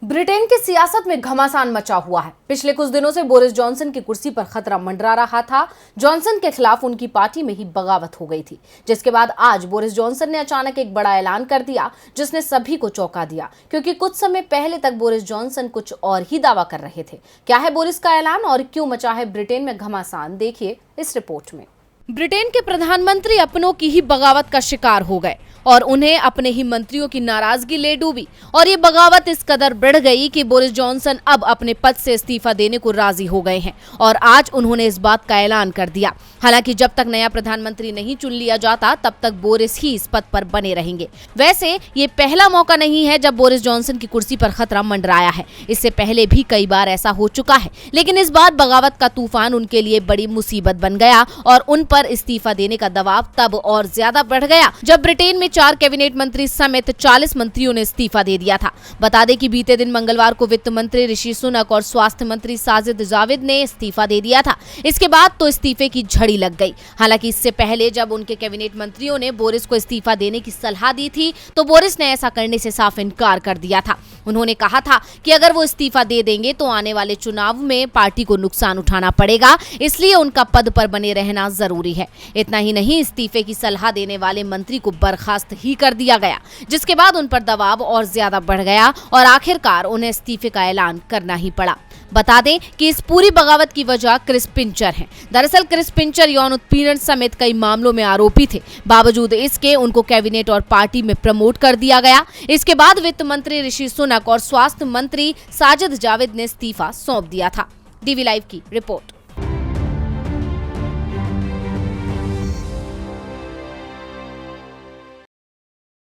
Britain की सियासत में घमासान मचा हुआ है। पिछले कुछ दिनों से बोरिस जॉनसन की कुर्सी पर खतरा मंडरा रहा था। जॉनसन के खिलाफ उनकी पार्टी में ही बगावत हो गई थी, जिसके बाद आज बोरिस जॉनसन ने अचानक एक बड़ा ऐलान कर दिया, जिसने सभी को चौंका दिया। क्योंकि कुछ समय पहले तक बोरिस जॉनसन कुछ और ही दावा कर रहे थे। क्या है बोरिस का ऐलान और क्यों मचा है ब्रिटेन में घमासान, देखिए इस रिपोर्ट में। ब्रिटेन के प्रधानमंत्री अपनों की ही बगावत का शिकार हो गए और उन्हें अपने ही मंत्रियों की नाराजगी ले डूबी और ये बगावत इस कदर बढ़ गई कि बोरिस जॉनसन अब अपने पद से इस्तीफा देने को राजी हो गए हैं और आज उन्होंने इस बात का ऐलान कर दिया। हालांकि जब तक नया प्रधानमंत्री नहीं चुन लिया जाता तब तक बोरिस ही इस पद पर बने रहेंगे। वैसे ये पहला मौका नहीं है जब बोरिस जॉनसन की कुर्सी पर खतरा मंडराया है। इससे पहले भी कई बार ऐसा हो चुका है, लेकिन इस बार बगावत का तूफान उनके लिए बड़ी मुसीबत बन गया और उन पर इस्तीफा देने का दबाव तब और ज्यादा बढ़ गया जब ब्रिटेन में 4 कैबिनेट मंत्री समेत 40 मंत्रियों ने इस्तीफा दे दिया था। बता दें कि बीते दिन मंगलवार को वित्त मंत्री ऋषि सुनक और स्वास्थ्य मंत्री साजिद जाविद ने इस्तीफा दे दिया था। इसके बाद तो इस्तीफे की झड़ी लग गई। हालांकि इससे पहले जब उनके कैबिनेट मंत्रियों ने बोरिस को इस्तीफा देने की सलाह दी थी तो बोरिस ने ऐसा करने से साफ इनकार कर दिया था। उन्होंने कहा था कि अगर वो इस्तीफा दे देंगे तो आने वाले चुनाव में पार्टी को नुकसान उठाना पड़ेगा, इसलिए उनका पद पर बने रहना जरूरी है। इतना ही नहीं, इस्तीफे की सलाह देने वाले मंत्री को बर्खास्त ही कर दिया गया, जिसके बाद उन पर दबाव और ज्यादा बढ़ गया और आखिरकार उन्हें इस्तीफे का ऐलान करना ही पड़ा। बता दें कि इस पूरी बगावत की वजह क्रिस पिंचर है। दरअसल क्रिस पिंचर यौन उत्पीड़न समेत कई मामलों में आरोपी थे। बावजूद इसके उनको कैबिनेट और पार्टी में प्रमोट कर दिया गया। इसके बाद वित्त मंत्री ऋषि सुनक और स्वास्थ्य मंत्री साजिद जाविद ने इस्तीफा सौंप दिया था। डीवी लाइव की रिपोर्ट।